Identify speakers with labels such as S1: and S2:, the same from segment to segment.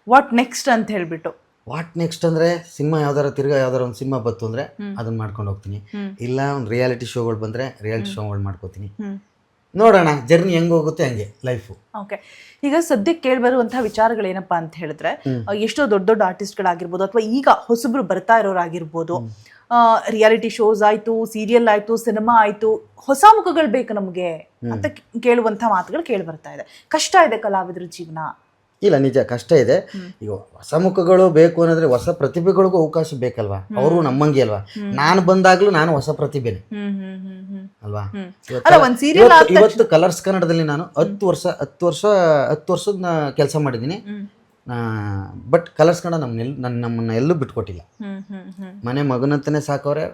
S1: What next ಅಂತ ಹೇಳ್ಬಿಟ್ಟು.
S2: What next ಅಂದರೆ ಸಿನಿಮಾ ತಿರ್ಗಾ ಯಾವ್ದಾರ ಒಂದು ಸಿನಿಮಾ ಬಂತು ಅಂದರೆ ಅದನ್ನ ಮಾಡ್ಕೊಂಡು ಹೋಗ್ತೀನಿ. ಇಲ್ಲ ಒಂದು ರಿಯಾಲಿಟಿ ಶೋಗಳು ಬಂದರೆ ರಿಯಾಲಿಟಿ ಶೋಗಳು ಮಾಡ್ಕೋತೀನಿ. ನೋಡೋಣ ಜರ್ನಿ ಹೆಂಗೆ ಹೋಗುತ್ತೆ ಹಂಗೆ ಲೈಫು.
S1: ಓಕೆ, ಈಗ ಸದ್ಯಕ್ಕೆ ಕೇಳಿಬರುವಂತಹ ವಿಚಾರಗಳೇನಪ್ಪ ಅಂತ ಹೇಳಿದ್ರೆ, ಎಷ್ಟೋ ದೊಡ್ಡ ದೊಡ್ಡ ಆರ್ಟಿಸ್ಟ್ಗಳಾಗಿರ್ಬೋದು ಅಥವಾ ಈಗ ಹೊಸಬ್ರು ಬರ್ತಾ ಇರೋರಾಗಿರ್ಬೋದು, ರಿಯಾಲಿಟಿ ಶೋಸ್ ಆಯ್ತು, ಸೀರಿಯಲ್ ಆಯ್ತು, ಸಿನಿಮಾ ಆಯ್ತು, ಹೊಸ ಮುಖಗಳು ಬೇಕು ನಮಗೆ ಅಂತ ಕೇಳುವಂಥ ಮಾತುಗಳು ಕೇಳಿ ಬರ್ತಾ ಇದೆ. ಕಷ್ಟ ಇದೆ ಕಲಾವಿದರ ಜೀವನ.
S2: ಇಲ್ಲ, ನಿಜ ಕಷ್ಟ ಇದೆ. ಈಗ ಹೊಸ ಮುಖಗಳು ಬೇಕು ಅನ್ನೋದ್ರೆ ಹೊಸ ಪ್ರತಿಭೆಗಳಿಗೂ ಅವಕಾಶ ಬೇಕಲ್ವಾ? ಅವರು ನಮ್ಮಂಗೆ ಅಲ್ವಾ? ನಾನು ಬಂದಾಗ್ಲೂ ನಾನು ಹೊಸ ಪ್ರತಿಭೆನೆ ಅಲ್ವಾ? ಇವತ್ತು ಕಲರ್ಸ್ ಕನ್ನಡದಲ್ಲಿ ನಾನು 10 ವರ್ಷದ ಕೆಲಸ ಮಾಡಿದ್ದೀನಿ. ಬಟ್ ಕಲರ್ಸ್ ಕನ್ನಡ ನಮ್ಮನ್ನ ಎಲ್ಲೂ ಬಿಟ್ಕೊಟ್ಟಿಲ್ಲ. ಮನೆ ಮಗನಂತಾನೆ ಸಾಕವ್ರೆ.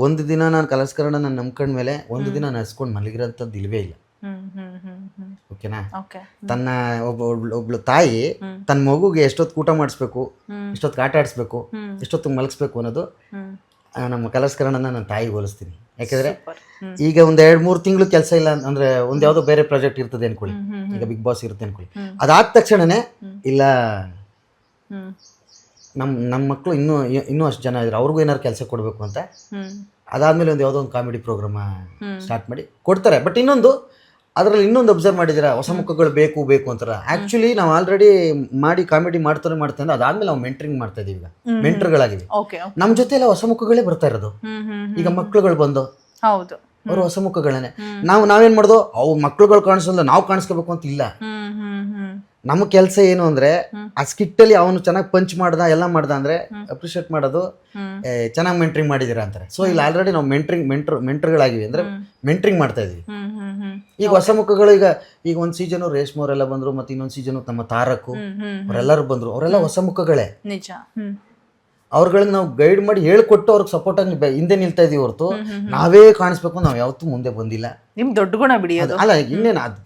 S2: ಒಂದು ದಿನ ನಾನು ಕಲರ್ಸ್ ಕನ್ನಡ ನಾನು ನಂಬ್ಕೊಂಡ್ಮೇಲೆ ಒಂದು ದಿನ ನಡ್ಸ್ಕೊಂಡು ಮಲಗಿರೋಂಥದ್ದು ಇಲ್ವೇ ಇಲ್ಲ. ಓಕೆನಾ? ತನ್ನ ಒಬ್ಳು ತಾಯಿ ತನ್ನ ಮಗುಗೆ ಎಷ್ಟೊತ್ತು ಊಟ ಮಾಡಿಸ್ಬೇಕು, ಎಷ್ಟೊತ್ತು ಆಟ ಆಡಿಸ್ಬೇಕು, ಎಷ್ಟೊತ್ತು ಮಲಗಿಸ್ಬೇಕು ಅನ್ನೋದು ನಮ್ಮ ಕಲರ್ಸ್ ಕನ್ನಡನ ನನ್ನ ತಾಯಿಗೆ ಹೋಲಿಸ್ತೀನಿ. ಯಾಕೆಂದರೆ ಈಗ ಒಂದು 2-3 ತಿಂಗಳು ಕೆಲಸ ಇಲ್ಲ ಅಂದರೆ ಒಂದು ಯಾವುದೋ ಬೇರೆ ಪ್ರಾಜೆಕ್ಟ್ ಇರ್ತದೆ ಅನ್ಕೊಳ್ಳಿ, ಈಗ ಬಿಗ್ ಬಾಸ್ ಇರುತ್ತೆ ಅನ್ಕೊಳ್ಳಿ, ಅದಾದ ತಕ್ಷಣನೇ ಇಲ್ಲ ನಮ್ಮ ಮಕ್ಕಳು ಇನ್ನೂ ಅಷ್ಟು ಜನ ಇದ್ರು, ಅವ್ರಿಗೂ ಏನಾದ್ರು ಕೆಲಸ ಕೊಡಬೇಕು ಅಂತ ಅದಾದಮೇಲೆ ಒಂದು ಯಾವುದೋ ಒಂದು ಕಾಮಿಡಿ ಪ್ರೋಗ್ರಾಮ ಸ್ಟಾರ್ಟ್ ಮಾಡಿ ಕೊಡ್ತಾರೆ. ಬಟ್ ಅದರಲ್ಲಿ ಇನ್ನೊಂದು ಅಬ್ಸರ್ವ್ ಮಾಡಿದ್ದೀರಾ, ಹೊಸ ಮುಖಗಳು ಬೇಕು ಅಂತಾರೆ. ಆ್ಯಕ್ಚುಲಿ ನಾವು ಆಲ್ರೆಡಿ ಮಾಡಿ ಕಾಮಿಡಿ ಮಾಡ್ತಾರೆ ಅಂದ್ರೆ ಅದಾದ್ಮೇಲೆ ನಾವು ಮೆಂಟ್ರಿಂಗ್ ಮಾಡ್ತಾ ಇದೀವಿ. ಈಗ ಮೆಂಟರ್ಗಳಾಗಿವಿ. ನಮ್ಮ ಜೊತೆ ಎಲ್ಲ ಹೊಸ ಮುಖಗಳೇ ಬರ್ತಾ ಇರೋದು. ಈಗ ಮಕ್ಳುಗಳು ಬಂದು ಅವರು ಹೊಸ ಮುಖಗಳನ್ನೇ ನಾವೇನ್ ಮಾಡೋದು, ಅವು ಮಕ್ಳುಗಳು ಕಾಣಿಸೋಲ್ಲ, ನಾವು ಕಾಣಿಸ್ಕೋಬೇಕು ಅಂತ ಇಲ್ಲ. ನಮ್ಮ ಕೆಲಸ ಏನು ಅಂದ್ರೆ ಆ ಸ್ಕಿಟ್ಟಲ್ಲಿ ಅವನು ಚೆನ್ನಾಗಿ ಪಂಚ್ ಮಾಡ್ದ ಎಲ್ಲ ಮಾಡ್ದ ಅಂದ್ರೆ ಅಪ್ರಿಷಿಯೇಟ್ ಮಾಡೋದು, ಚೆನ್ನಾಗಿ ಮೆಂಟ್ರಿಂಗ್ ಮಾಡಿದೀರಾ ಅಂತಾರೆ. ಸೊ ಇಲ್ಲಿ ಆಲ್ರೆಡಿ ನಾವು ಮೆಂಟರ್ಗಳಾಗಿವಿ ಅಂದ್ರೆ ಮೆಂಟ್ರಿಂಗ್ ಮಾಡ್ತಾ ಇದೀವಿ. ಈಗ ಹೊಸ ಮುಖಗಳು ಈಗ ಒಂದು ಸೀಸನ್ ರೇಷ್ಮೆ ಅವರೆಲ್ಲ ಬಂದ್ರು, ಮತ್ತೆ ಇನ್ನೊಂದು ಸೀಸನ್ ನಮ್ಮ ತಾರಕು ಅವರೆಲ್ಲರೂ ಬಂದ್ರು. ಅವರೆಲ್ಲ ಹೊಸ ಮುಖಗಳೇ. ಅವ್ರಗಳಿಗೆ ನಾವು ಗೈಡ್ ಮಾಡಿ ಹೇಳ್ಕೊಟ್ಟು ಅವ್ರಿಗೆ ಸಪೋರ್ಟ್ ಆಗಿ ಹಿಂದೆ ನಿಲ್ತಾ ಇದೀವಿ ಹೊರತು ನಾವೇ ಕಾಣಿಸ್ಬೇಕು ನಾವು ಯಾವತ್ತೂ ಮುಂದೆ ಬಂದಿಲ್ಲ.
S1: ನಿಮ್ ದೊಡ್ಡ ಗುಣ ಬಿಡಿ ಅದು.
S2: ಅಲ್ಲ, ಇನ್ನೇನು ಅದು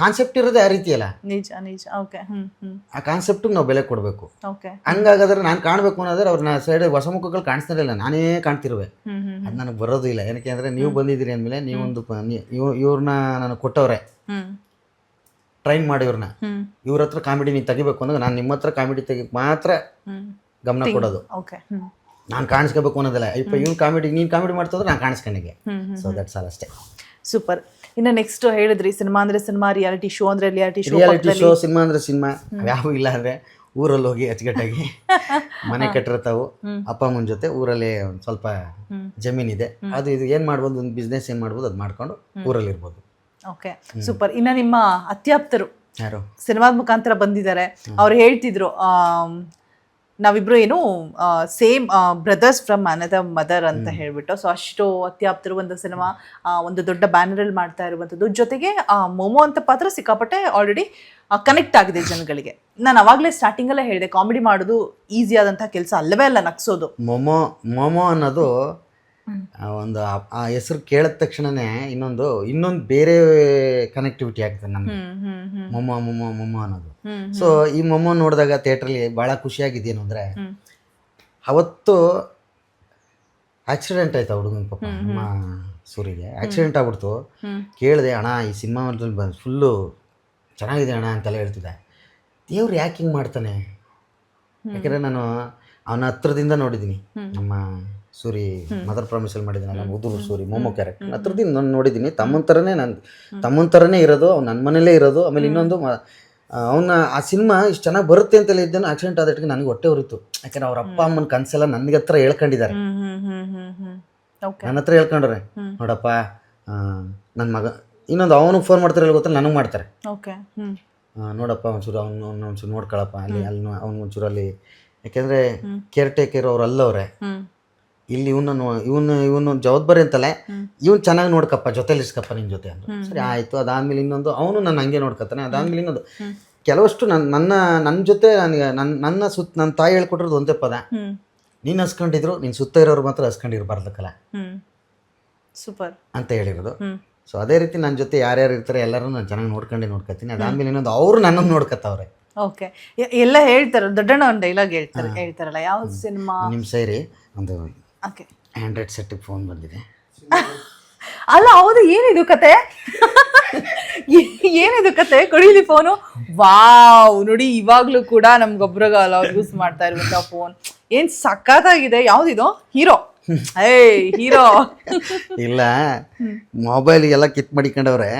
S2: ಕಾನ್ಸೆಪ್ಟ್ ಇರೋದೇ ಆ ರೀತಿ ಅಲ್ಲ. ಆ ಕಾನ್ಸೆಪ್ಟ್ ನಾವು ಬೆಲೆ ಕೊಡಬೇಕು. ಹಂಗಾಗಾದ್ರೆ ನಾನು ಕಾಣಬೇಕು ಅನ್ನೋದ್ರೆ ಅವ್ರನ್ನ ಸೈಡ್ ಹೊಸ ಮುಖಗಳು ಕಾಣಿಸ್ತಾ ಇಲ್ಲ, ನಾನೇ ಕಾಣ್ತಿರುವೆ. ಅದು ನನಗೆ ಬರೋದು ಇಲ್ಲ. ಏನಕ್ಕೆ ಅಂದ್ರೆ ನೀವು ಬಂದಿದ್ದೀರಿ ಅಂದಮೇಲೆ ನೀವೊಂದು ಇವ್ರನ್ನ ನನಗೆ ಕೊಟ್ಟವ್ರೆ, ಟ್ರೈನ್ ಮಾಡಿ ಇವ್ರನ್ನ, ಇವ್ರ ಹತ್ರ ಕಾಮಿಡಿ ನೀನು ತೆಗಿಬೇಕು ಅಂದ್ರೆ ನಾನು ನಿಮ್ಮ ಹತ್ರ ಕಾಮಿಡಿ ತೆಗಿಕ್ ಮಾತ್ರ ಗಮನ ಕೊಡೋದು. ನಾನು ಕಾಣಿಸ್ಕೋಬೇಕು ಅನ್ನೋದಿಲ್ಲ. ಇವ್ನು ಕಾಮಿಡಿ ನೀನು ಕಾಮಿಡಿ ಮಾಡ್ತಿದ್ರೆ ನಾನು ಕಾಣಿಸ್ಕೊಂಡಿಗೆ. ಸೊ ದಟ್ಸ್ ಆಲ್ ಅಷ್ಟೇ.
S1: ಸೂಪರ್. ಇನ್ನು ನೆಕ್ಸ್ಟ್ ಹೇಳಿದ್ರಿ, ಸಿನಿಮಾ ಅಂದ್ರೆ ಸಿನಿಮಾ, ರಿಯಾಲಿಟಿ ಶೋ ಅಂದ್ರೆ ರಿಯಾಲಿಟಿ ಶೋ, ಸಿನಿಮಾ ಅಂದ್ರೆ ಸಿನಿಮಾ.
S2: ಯಾವ ಇಲ್ಲ ಅಂದ್ರೆ ಊರಲ್ಲಿ ಹೋಗಿ ಅಚ್ಚುಕಟ್ಟಾಗಿ ಮನೆ ಕಟ್ಟಿರ್ತಾವು ಅಪ್ಪ ಅಮ್ಮನ ಜೊತೆ. ಊರಲ್ಲಿ ಒಂದು ಸ್ವಲ್ಪ ಜಮೀನಿದೆ, ಅದು ಇದು ಏನು ಮಾಡ್ಬೋದು, ಒಂದು ಬಿಸ್ನೆಸ್ ಏನು ಮಾಡ್ಬೋದು ಅದು ಮಾಡ್ಕೊಂಡು ಊರಲ್ಲಿ ಇರ್ಬೋದು.
S1: Okay, super. ಇನ್ನು ನಿಮ್ಮ ಅತ್ಯಾಪ್ತರು
S2: ಯಾರು
S1: ಸಿನಿಮಾದ ಮುಖಾಂತರ ಬಂದಿದ್ದಾರೆ. ಅವ್ರು ಹೇಳ್ತಿದ್ರು, ನಾವಿಬ್ರು ಏನು same brothers from another mother ಅಂತ ಹೇಳ್ಬಿಟ್ಟು. ಸೊ ಅಷ್ಟು ಅತ್ಯಾಪ್ತರು. ಒಂದು ಸಿನಿಮಾ ಒಂದು ದೊಡ್ಡ ಬ್ಯಾನರಲ್ಲಿ ಮಾಡ್ತಾ ಇರುವಂಥದ್ದು. ಜೊತೆಗೆ ಮೊಮೋ ಅಂತ ಪಾತ್ರ ಸಿಕ್ಕಾಪಟ್ಟೆ ಆಲ್ರೆಡಿ ಕನೆಕ್ಟ್ ಆಗಿದೆ ಜನಗಳಿಗೆ. ನಾನು ಅವಾಗಲೇ ಸ್ಟಾರ್ಟಿಂಗಲ್ಲೇ ಹೇಳಿದೆ, ಕಾಮಿಡಿ ಮಾಡೋದು ಈಸಿ ಆದಂಥ ಕೆಲಸ ಅಲ್ಲವೇ ಅಲ್ಲ, ನಗ್ಸೋದು.
S2: ಮೊಮೋ ಅನ್ನೋದು ಒಂದು ಆ ಹೆಸರು ಕೇಳಿದ ತಕ್ಷಣನೇ ಇನ್ನೊಂದು ಬೇರೆ ಕನೆಕ್ಟಿವಿಟಿ ಆಗ್ತದೆ ನಮ್ಗೆ. ಮೊಮೋ ಅನ್ನೋದು. ಸೊ ಈ ಮೊಮೋ ನೋಡಿದಾಗ ಥಿಯೇಟ್ರಲ್ಲಿ ಭಾಳ ಖುಷಿಯಾಗಿದ್ದೇನು ಅಂದರೆ, ಅವತ್ತು ಆಕ್ಸಿಡೆಂಟ್ ಆಯ್ತು ಹುಡುಗನ ಪಾಪ, ನಮ್ಮ ಸೂರಿಗೆ ಆಕ್ಸಿಡೆಂಟ್ ಆಗ್ಬಿಡ್ತು. ಕೇಳಿದೆ, ಅಣ್ಣ ಈ ಸಿನಿಮಾ ಫುಲ್ಲು ಚೆನ್ನಾಗಿದೆ ಅಣ್ಣ ಅಂತೆಲ್ಲ ಹೇಳ್ತಿದ್ದೆ. ದೇವ್ರು ಯಾಕೆ ಹಿಂಗೆ ಮಾಡ್ತಾನೆ? ಯಾಕೆಂದರೆ ನಾನು ಅವನ ಹತ್ರದಿಂದ ನೋಡಿದ್ದೀನಿ. ನಮ್ಮ ಸೂರಿ ಮದರ್ ಪ್ರಾಮಿಸಲ್ಲಿ ಮಾಡಿದ್ದೀನಲ್ಲ, ಉದುರು ಸೂರಿ ಮೊಮೋ ಕ್ಯಾರೆಕ್ಟರ್ ಹತ್ರದಿಂದ ನಾನು ನೋಡಿದ್ದೀನಿ. ತಮ್ಮನ ಥರನೇ ಇರೋದು, ಅವ್ನು ನನ್ನ ಮನೇಲೇ ಇರೋದು. ಆಮೇಲೆ ಇನ್ನೊಂದು ಅವನ್ನ ಆ ಸಿನಿಮಾ ಇಷ್ಟು ಚೆನ್ನಾಗಿ ಬರುತ್ತೆ ಅಂತೆಲ್ಲ ಇದ್ದೇನೆ. ಆಕ್ಸಿಡೆಂಟ್ ಆದಟ್ಟಿಗೆ ನನಗೆ ಹೊಟ್ಟೆ ಹೊರಿತು. ಯಾಕಂದ್ರೆ ಅವ್ರ ಅಪ್ಪ ಅಮ್ಮನ ಕನಸೆಲ್ಲ ನನಗೆ ಹತ್ರ ಹೇಳ್ಕೊಂಡಿದ್ದಾರೆ, ನನ್ನ ಹತ್ರ ಹೇಳ್ಕೊಂಡ್ರೆ, ನೋಡಪ್ಪ ನನ್ನ ಮಗ. ಇನ್ನೊಂದು ಅವನಿಗೆ ಫೋನ್ ಮಾಡ್ತಾರೆ ಗೊತ್ತಲ್ಲ, ನನಗೆ ಮಾಡ್ತಾರೆ, ನೋಡಪ್ಪ ಒಂಚೂರು ಒಂಚೂರು ನೋಡ್ಕೊಳಪ್ಪ ಅಲ್ಲಿ ಅವ್ನು ಒಂಚೂರಲ್ಲಿ. ಯಾಕೆಂದರೆ ಕೇರ್ ಟೇಕರ್ ಅವ್ರು ಅಲ್ಲವ್ರೆ. ಇಲ್ಲಿ ಇವನು ಜವಾಬ್ದಾರಿ ಅಂತಲ್ಲ, ಇವ್ನು ಚೆನ್ನಾಗಿ ನೋಡ್ಕಪ್ಪ, ಜೊತೆಲಿ ಇಸ್ಕಪ್ಪ ನಿನ್ನ ಜೊತೆ ಅಂತ. ಸರಿ ಆಯಿತು. ಅದಾದ್ಮೇಲೆ ಇನ್ನೊಂದು ಅವನು ನನ್ನ ಹಂಗೆ ನೋಡ್ಕೊತಾನೆ. ಅದಾದ್ಮೇಲೆ ಇನ್ನೊಂದು ಕೆಲವಷ್ಟು ನನ್ನ ಜೊತೆ ನನ್ನ ತಾಯಿ ಹೇಳ್ಕೊಟ್ಟಿರೋದು ಒಂದೇ ಪದ, ನೀನು ಹಸ್ಕೊಂಡಿದ್ರು ನಿನ್ನ ಸುತ್ತ ಇರೋರು ಮಾತ್ರ ಹಸ್ಕೊಂಡಿರ್ಬಾರ್ದಕ್ಕಲ್ಲ
S1: ಸೂಪರ್ ಅಂತ
S2: ಹೇಳಿರೋದು. ಸೊ ಅದೇ ರೀತಿ ನನ್ನ ಜೊತೆ ಯಾರ್ಯಾರು ಇರ್ತಾರೆ ಎಲ್ಲರೂ ನಾನು ಚೆನ್ನಾಗಿ ನೋಡ್ಕೊತೀನಿ. ಅದಾದ್ಮೇಲೆ ಇನ್ನೊಂದು ಅವರು ನನ್ನನ್ನು ನೋಡ್ಕೊತಾವ್ರೆ.
S1: ಓಕೆ, ಎಲ್ಲ ಹೇಳ್ತಾರೆ. ದೊಡ್ಡಣ್ಣ ಒಂದು ಡೈಲಾಗ್ ಹೇಳ್ತಾರಲ್ಲ, ಯಾವ ಸಿನಿಮಾ
S2: ನಿಮ್ಮ ಸೈರಿ ಒಂದು ಆಂಡ್ರಾಯ್ಡ್ ಸೆಟ್ಟಿಗೆ ಫೋನ್ ಬಂದಿದೆ.
S1: ಅಲ್ಲ ಹೌದು, ಏನಿದು ಕತೆ? ಏನಿದು ಕತೆ? ಕೊಡಿಲಿ ಫೋನು. ವಾವ್, ನೋಡಿ ಇವಾಗ್ಲೂ ಕೂಡ ನಮ್ಗೊಬ್ರಿಗಲ್ಲ ಅವ್ರು ಯೂಸ್ ಮಾಡ್ತಾ ಇರುವಂತ ಫೋನ್ ಏನ್ ಸಖತ್ತಾಗಿದೆ. ಯಾವ್ದಿದು? ಹೀರೋ. ಹೀರೋ.
S2: ಇಲ್ಲ, ಮೊಬೈಲ್ ಎಲ್ಲ ಕಿತ್ ಮಾಡಿಕೊಂಡವ್ರೆ.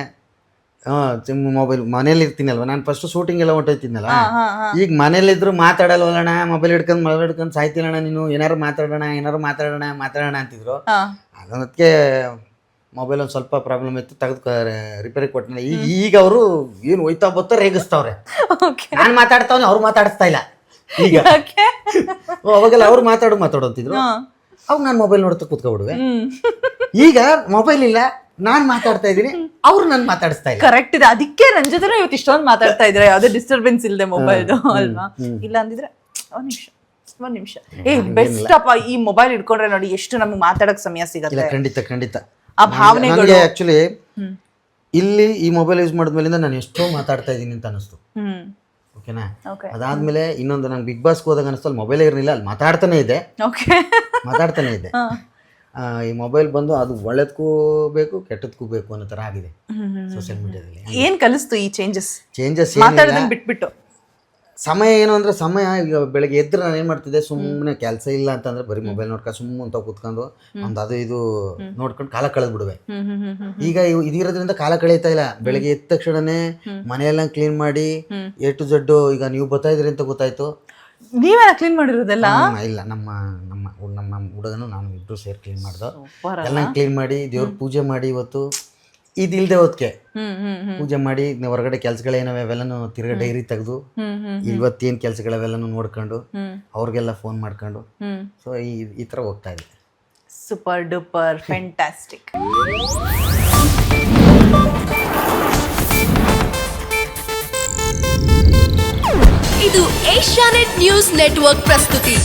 S2: ಮೊಬೈಲ್ ಮನೇಲಿ ಇರ್ತೀನಲ್ವ ನಾನು, ಫಸ್ಟ್ ಶೂಟಿಂಗ್ ಎಲ್ಲ ಹೊಂಟೋಯ್ತಿದ್ನಲ್ಲ. ಈಗ ಮನೇಲಿದ್ರು ಮಾತಾಡಲ್ವಲ್ಲಣ್ಣ, ಮೊಬೈಲ್ ಹಿಡ್ಕೊಂಡು ಸಾಯ್ತಿಲ್ಲಣ್ಣ ನೀನು, ಏನಾರು ಮಾತಾಡೋಣ ಅಂತಿದ್ರು. ಅದಕ್ಕೆ ಮೊಬೈಲ್ ಒಂದು ಸ್ವಲ್ಪ ಪ್ರಾಬ್ಲಮ್ ಇತ್ತು, ತೆಗೆದು ರಿಪೇರಿ ಕೊಟ್ಟಿಲ್ಲ. ಈಗ ಅವರು ಏನು ಹೋಯ್ತಾ ಬತ್ತಾ ರೇಗಿಸ್ತಾವ್ರೆ. ನಾನು ಮಾತಾಡ್ತಾವ್ನೆ, ಅವ್ರು ಮಾತಾಡಿಸ್ತಾ ಇಲ್ಲ. ಈಗ ಅವಾಗೆಲ್ಲ ಅವ್ರು ಮಾತಾಡೋಂತಿದ್ರು, ಅವಾಗ ನಾನು ಮೊಬೈಲ್ ನೋಡ್ತಾ ಕೂತ್ಕೊಬಿಡುವೆ. ಈಗ ಮೊಬೈಲ್ ಇಲ್ಲ, ನಾನ್ ಮಾತಾಡ್ತಾ ಇದ್ದೀನಿ, ಅವ್ರು ನನ್ ಮಾತಾಡಿಸ್ತಾ ಇಲ್ಲ.
S1: ಕರೆಕ್ಟ್ ಇದೆ. ಅದಕ್ಕೆ ನನ್ ಜೊತೆ ಇವತ್ತು ಇಷ್ಟೊಂದು ಮಾತಾಡ್ತಾ ಇದ್ರೆ, ಯಾವ್ದೇ ಡಿಸ್ಟರ್ಬೆನ್ಸ್ ಇಲ್ಲದೆ ಮೊಬೈಲ್ ಅಲ್ವಾ? ಇಲ್ಲ ಅಂದಿದ್ರೆ ಒಂದ್ ನಿಮಿಷ ಬೆಸ್ಟ್ ಅಪ್ಪ. ಈ ಮೊಬೈಲ್ ಇಟ್ಕೊಂಡ್ರೆ ನೋಡಿ ಎಷ್ಟು ನಮ್ಗೆ ಮಾತಾಡಕ್ ಸಮಯ ಸಿಗತ್ತೆ.
S2: ಖಂಡಿತ
S1: ಆ ಭಾವನೆಗಳು.
S2: ಆಕ್ಚುಲಿ ಇಲ್ಲಿ ಈ ಮೊಬೈಲ್ ಯೂಸ್ ಮಾಡಿದ್ಮೇಲಿಂದ ನಾನು ಎಷ್ಟೋ ಮಾತಾಡ್ತಾ ಇದ್ದೀನಿ ಅಂತ ಅನಿಸ್ತು. ಓಕೆನಾ? ಅದಾದ್ಮೇಲೆ ಇನ್ನೊಂದು ನಂಗೆ ಬಿಗ್ ಬಾಸ್ಗೆ ಹೋದಾಗ ಅನಿಸ್ತು, ಅಲ್ಲಿ ಮೊಬೈಲ್ ಇರಲಿಲ್ಲ, ಅಲ್ಲಿ ಮಾತಾಡ್ತಾನೆ ಇದೆ. ಈ ಮೊಬೈಲ್ ಬಂದು ಅದು ಒಳ್ಳೆದಕ್ಕೂ ಬೇಕು, ಕೆಟ್ಟದಕ್ಕೂ ಬೇಕು ಅನ್ನೋ ಥರ ಆಗಿದೆ ಸೋಷಿಯಲ್ ಮೀಡಿಯಾದಲ್ಲಿ.
S1: ಏನ್ ಕಲಿಸ್ತು ಈ ಚೇಂಜಸ್? ಬಿಟ್ಬಿಟ್ಟು
S2: ಸಮಯ ಏನು ಅಂದರೆ, ಸಮಯ ಈಗ ಬೆಳಗ್ಗೆ ಎದ್ರೆ ನಾನು ಏನು ಮಾಡ್ತಿದ್ದೆ, ಸುಮ್ಮನೆ ಕೆಲಸ ಇಲ್ಲ ಅಂತಂದ್ರೆ ಬರೀ ಮೊಬೈಲ್ ನೋಡ್ಕೊಂಡು ಸುಮ್ಮನೆ ಅಂತ ಕೂತ್ಕೊಂಡು ಒಂದು ಅದು ಇದು ನೋಡ್ಕೊಂಡು ಕಾಲ ಕಳೆದು ಬಿಡುವೆ. ಈಗ ಇದಿರೋದ್ರಿಂದ ಕಾಲ ಕಳೀತಾ ಇಲ್ಲ. ಬೆಳಗ್ಗೆ ಎದ್ದ ತಕ್ಷಣನೇ ಮನೆಯೆಲ್ಲ ಕ್ಲೀನ್ ಮಾಡಿ A to Z. ಈಗ ನೀವು ಬರ್ತಾ ಇದ್ರಿ ಅಂತ ಗೊತ್ತಾಯ್ತು.
S1: ನೀವೇನ ಕ್ಲೀನ್ ಮಾಡಿರೋದೆಲ್ಲ?
S2: ಇಲ್ಲ, ನಮ್ಮ ಹುಡುಗನು ನಾನು ಇಬ್ರು ಸೇರಿ ಕ್ಲೀನ್ ಮಾಡ್ದೋ. ಎಲ್ಲ ಕ್ಲೀನ್ ಮಾಡಿ ದೇವ್ರ ಪೂಜೆ ಮಾಡಿ, ಇವತ್ತು ಇದಿಲ್ದೆ ಹೊತ್ತಿಗೆ ಪೂಜೆ ಮಾಡಿ ಹೊರಗಡೆ ಕೆಲ್ಸಗಳೇನವೆ ಅವೆಲ್ಲನೂ ತಿರ್ಗಾ ಡೈರಿ ತೆಗೆದು ಇವತ್ತೇನು ಕೆಲ್ಸಗಳವೆಲ್ಲನೂ ನೋಡ್ಕೊಂಡು ಅವ್ರಿಗೆಲ್ಲ ಫೋನ್ ಮಾಡ್ಕೊಂಡು, ಸೊ ಈ ಥರ ಹೋಗ್ತಾ ಇದೆ.
S1: Super duper fantastic.
S3: ಇದು ಏಷ್ಯಾನೆಟ್ ನ್ಯೂಸ್ ನೆಟ್ವರ್ಕ್ ಪ್ರಸ್ತುತಿ.